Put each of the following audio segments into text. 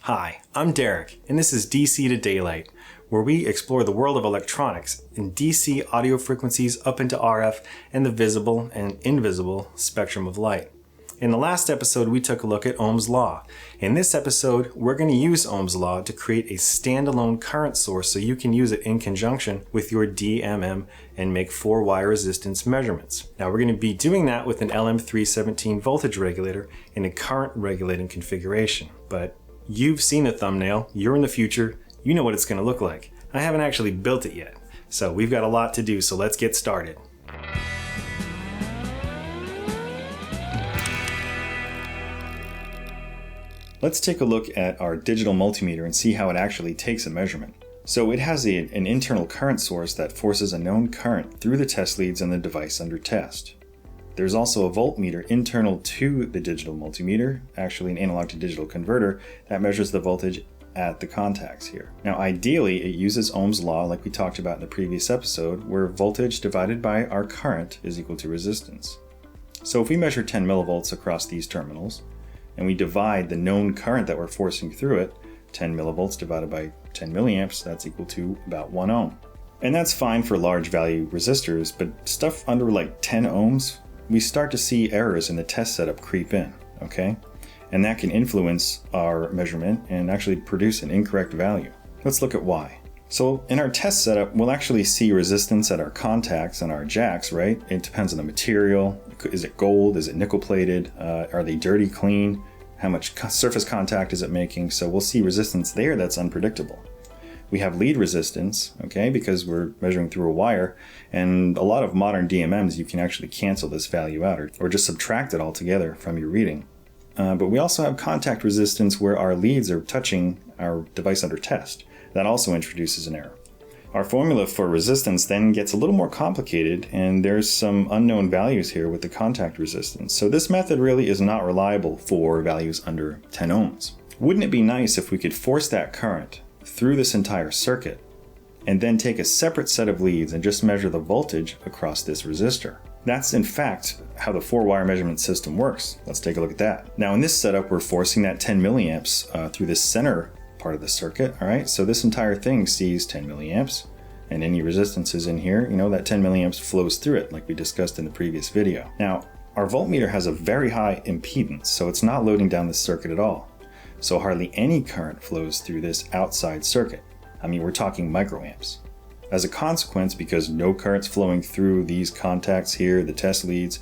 Hi, I'm Derek, and this is DC to Daylight, where we explore the world of electronics in DC audio frequencies up into RF and the visible and invisible spectrum of light. In the last episode, we took a look at Ohm's Law. In this episode, we're going to use Ohm's Law to create a standalone current source so you can use it in conjunction with your DMM and make 4-wire resistance measurements. Now, we're going to be doing that with an LM317 voltage regulator in a current regulating configuration. But you've seen the thumbnail, you're in the future, you know what it's going to look like. I haven't actually built it yet, so we've got a lot to do, so let's get started. Let's take a look at our digital multimeter and see how it actually takes a measurement. So it has an internal current source that forces a known current through the test leads in the device under test. There's also a voltmeter internal to the digital multimeter, actually an analog to digital converter, that measures the voltage at the contacts here. Now ideally it uses Ohm's law like we talked about in the previous episode, where voltage divided by our current is equal to resistance. So if we measure 10 millivolts across these terminals, and we divide the known current that we're forcing through it, 10 millivolts divided by 10 milliamps, that's equal to about 1 ohm. And that's fine for large value resistors, but stuff under like 10 ohms, we start to see errors in the test setup creep in, okay? And that can influence our measurement and actually produce an incorrect value. Let's look at why. So in our test setup, we'll actually see resistance at our contacts and our jacks, right? It depends on the material. Is it gold? Is it nickel plated? Are they dirty, clean? How much surface contact is it making? So we'll see resistance there that's unpredictable. We have lead resistance, okay, because we're measuring through a wire, and a lot of modern DMMs, you can actually cancel this value out or just subtract it altogether from your reading. But we also have contact resistance where our leads are touching our device under test. That also introduces an error. Our formula for resistance then gets a little more complicated, and there's some unknown values here with the contact resistance. So this method really is not reliable for values under 10 ohms. Wouldn't it be nice if we could force that current through this entire circuit and then take a separate set of leads and just measure the voltage across this resistor? That's in fact how the 4-wire measurement system works. Let's take a look at that. Now in this setup, we're forcing that 10 milliamps through this center part of the circuit, all right? So this entire thing sees 10 milliamps, and any resistances in here, that 10 milliamps flows through it like we discussed in the previous video. Now, our voltmeter has a very high impedance, so it's not loading down this circuit at all. So hardly any current flows through this outside circuit. I mean, we're talking microamps. As a consequence, because no current's flowing through these contacts here, the test leads,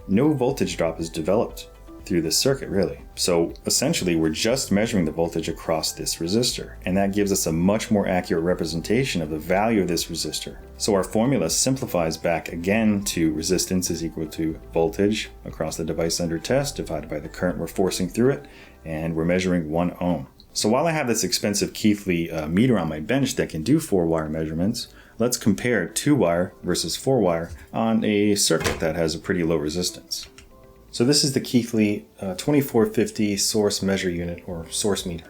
no voltage drop is developed through this circuit, really. So essentially, we're just measuring the voltage across this resistor, and that gives us a much more accurate representation of the value of this resistor. So our formula simplifies back again to resistance is equal to voltage across the device under test divided by the current we're forcing through it, and we're measuring 1 ohm. So while I have this expensive Keithley meter on my bench that can do 4-wire measurements, let's compare 2-wire versus 4-wire on a circuit that has a pretty low resistance. So this is the Keithley 2450 source measure unit, or source meter.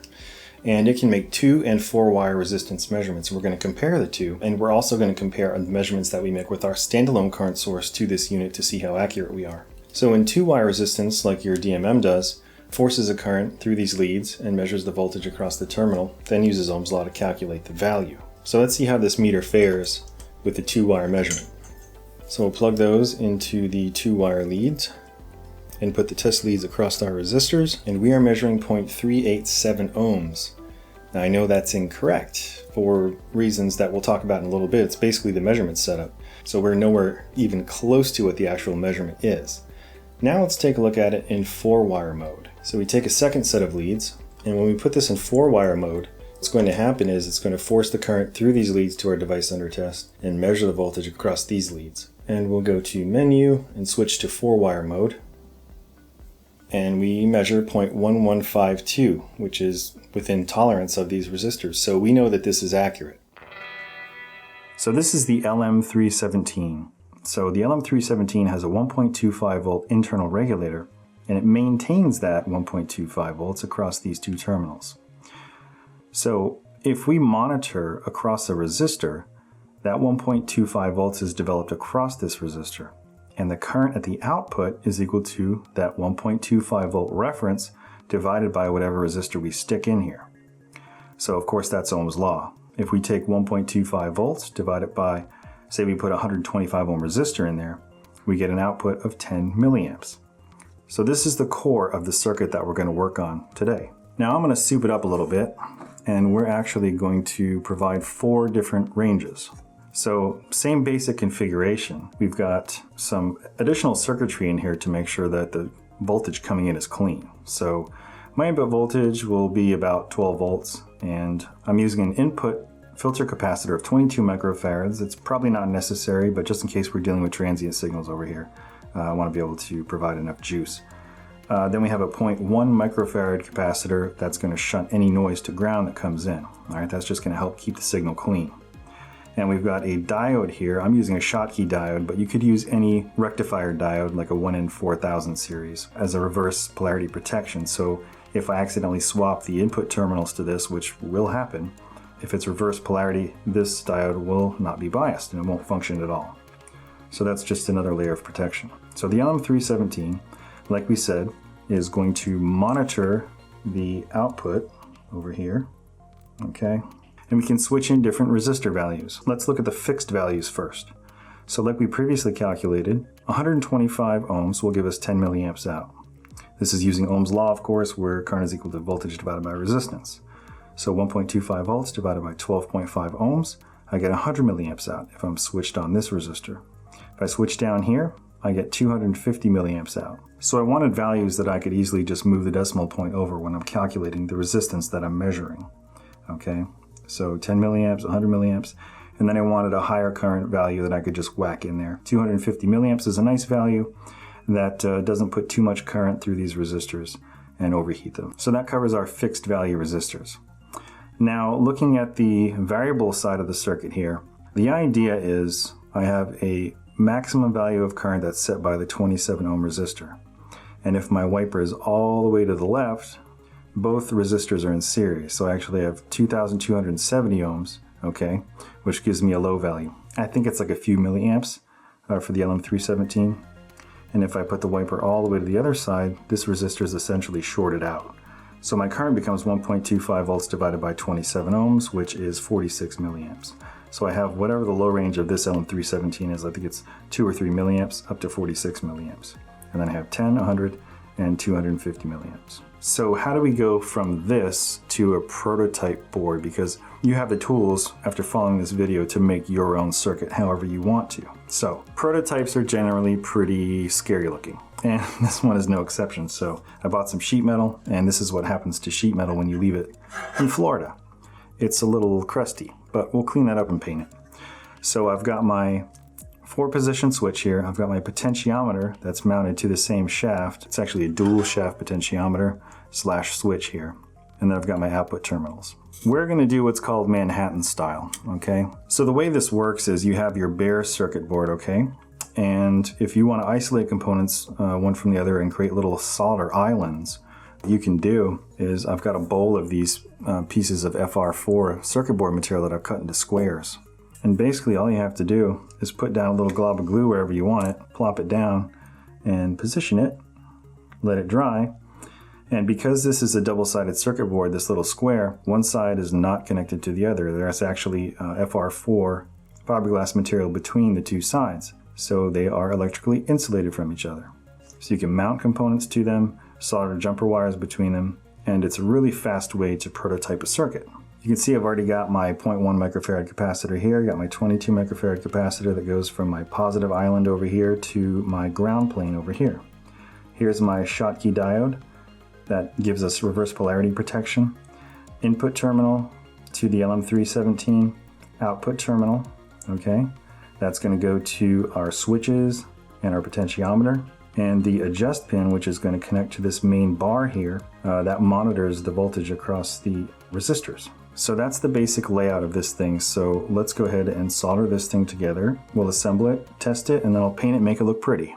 And it can make 2 and 4-wire resistance measurements. We're going to compare the two, and we're also going to compare the measurements that we make with our standalone current source to this unit to see how accurate we are. So in 2-wire resistance, like your DMM does, forces a current through these leads and measures the voltage across the terminal, then uses Ohm's law to calculate the value. So let's see how this meter fares with the 2-wire measurement. So we'll plug those into the 2-wire leads and put the test leads across our resistors, and we are measuring 0.387 ohms. Now I know that's incorrect for reasons that we'll talk about in a little bit. It's basically the measurement setup, so we're nowhere even close to what the actual measurement is. Now let's take a look at it in 4-wire mode. So we take a second set of leads, and when we put this in 4-wire mode, what's going to happen is it's going to force the current through these leads to our device under test and measure the voltage across these leads. And we'll go to menu and switch to 4-wire mode. And we measure 0.1152, which is within tolerance of these resistors. So we know that this is accurate. So this is the LM317. So the LM317 has a 1.25 volt internal regulator, and it maintains that 1.25 volts across these two terminals. So if we monitor across a resistor, that 1.25 volts is developed across this resistor, and the current at the output is equal to that 1.25 volt reference divided by whatever resistor we stick in here. So of course that's Ohm's law. If we take 1.25 volts, divide it by, say we put a 125 ohm resistor in there, we get an output of 10 milliamps. So this is the core of the circuit that we're going to work on today. Now I'm going to soup it up a little bit, and we're actually going to provide 4 different ranges. So same basic configuration. We've got some additional circuitry in here to make sure that the voltage coming in is clean. So my input voltage will be about 12 volts, and I'm using an input filter capacitor of 22 microfarads. It's probably not necessary, but just in case we're dealing with transient signals over here, I want to be able to provide enough juice. Then we have a 0.1 microfarad capacitor that's going to shunt any noise to ground that comes in. All right, that's just going to help keep the signal clean. And we've got a diode here. I'm using a Schottky diode, but you could use any rectifier diode like a 1N4000 series as a reverse polarity protection. So if I accidentally swap the input terminals to this, which will happen, if it's reverse polarity, this diode will not be biased and it won't function at all. So that's just another layer of protection. So the LM317, like we said, is going to monitor the output over here, okay? And we can switch in different resistor values. Let's look at the fixed values first. So like we previously calculated, 125 ohms will give us 10 milliamps out. This is using Ohm's law, of course, where current is equal to voltage divided by resistance. So 1.25 volts divided by 12.5 ohms, I get 100 milliamps out if I'm switched on this resistor. If I switch down here, I get 250 milliamps out. So I wanted values that I could easily just move the decimal point over when I'm calculating the resistance that I'm measuring. Okay, so 10 milliamps, 100 milliamps, and then I wanted a higher current value that I could just whack in there. 250 milliamps is a nice value that doesn't put too much current through these resistors and overheat them. So that covers our fixed value resistors. Now, looking at the variable side of the circuit here, the idea is I have a maximum value of current that's set by the 27 ohm resistor. And if my wiper is all the way to the left, both resistors are in series. So I actually have 2,270 ohms, okay, which gives me a low value. I think it's like a few milliamps for the LM317. And if I put the wiper all the way to the other side, this resistor is essentially shorted out. So my current becomes 1.25 volts divided by 27 ohms, which is 46 milliamps. So I have whatever the low range of this LM317 is. I think it's 2 or 3 milliamps up to 46 milliamps. And then I have 10, 100, and 250 milliamps. So how do we go from this to a prototype board? Because you have the tools after following this video to make your own circuit however you want to. So prototypes are generally pretty scary looking. And this one is no exception. So I bought some sheet metal, and this is what happens to sheet metal when you leave it in Florida. It's a little crusty, but we'll clean that up and paint it. So I've got my 4-position switch here. I've got my potentiometer that's mounted to the same shaft. It's actually a dual shaft potentiometer / switch here. And then I've got my output terminals. We're going to do what's called Manhattan style, okay? So the way this works is you have your bare circuit board, okay? And if you want to isolate components one from the other and create little solder islands, what you can do is I've got a bowl of these pieces of FR4 circuit board material that I've cut into squares. And basically all you have to do is put down a little glob of glue wherever you want it, plop it down, and position it, let it dry. And because this is a double-sided circuit board, this little square, one side is not connected to the other. There's actually FR4 fiberglass material between the two sides. So they are electrically insulated from each other. So you can mount components to them, solder jumper wires between them, and it's a really fast way to prototype a circuit. You can see I've already got my 0.1 microfarad capacitor here. I got my 22 microfarad capacitor that goes from my positive island over here to my ground plane over here. Here's my Schottky diode that gives us reverse polarity protection. Input terminal to the LM317, output terminal, okay? That's going to go to our switches and our potentiometer. And the adjust pin, which is going to connect to this main bar here, that monitors the voltage across the resistors. So that's the basic layout of this thing. So let's go ahead and solder this thing together. We'll assemble it, test it, and then I'll paint it, make it look pretty.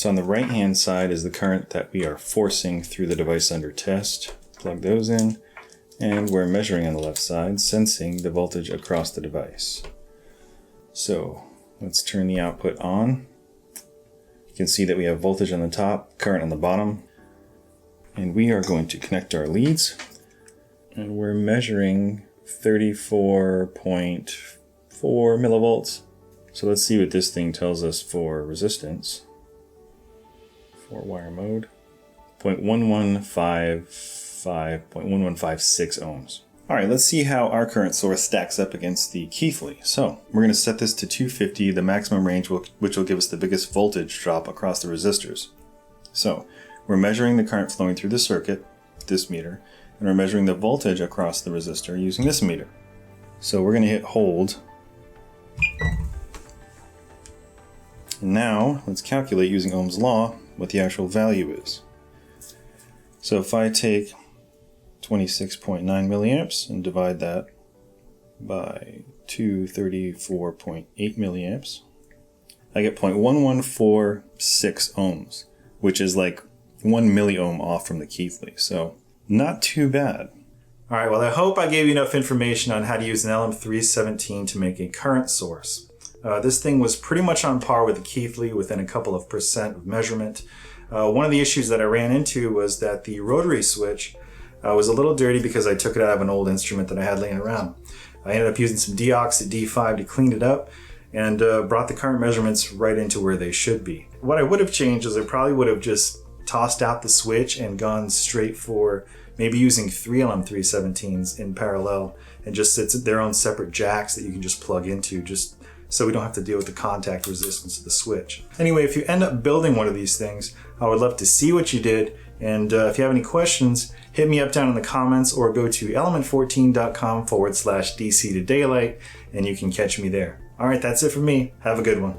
So on the right hand side is the current that we are forcing through the device under test. Plug those in, and we're measuring on the left side, sensing the voltage across the device. So let's turn the output on. You can see that we have voltage on the top, current on the bottom, and we are going to connect our leads, and we're measuring 34.4 millivolts. So let's see what this thing tells us for resistance. For wire mode, 0.1156 ohms. All right, let's see how our current source stacks up against the Keithley. So we're going to set this to 250, the maximum range, which will give us the biggest voltage drop across the resistors. So we're measuring the current flowing through the circuit, this meter, and we're measuring the voltage across the resistor using this meter. So we're going to hit hold. And now let's calculate using Ohm's law what the actual value is. So if I take 26.9 milliamps and divide that by 234.8 milliamps, I get 0.1146 ohms, which is like 1 milliohm off from the Keithley. So not too bad. All right, well, I hope I gave you enough information on how to use an LM317 to make a current source. This thing was pretty much on par with the Keithley within a couple of percent of measurement. One of the issues that I ran into was that the rotary switch was a little dirty because I took it out of an old instrument that I had laying around. I ended up using some Deox at D5 to clean it up and brought the current measurements right into where they should be. What I would have changed is I probably would have just tossed out the switch and gone straight for maybe using 3 LM317s in parallel and just sits at their own separate jacks that you can just plug into, just so we don't have to deal with the contact resistance of the switch. Anyway, if you end up building one of these things, I would love to see what you did. And if you have any questions, hit me up down in the comments or go to element14.com/DC to daylight and you can catch me there. All right, that's it for me. Have a good one.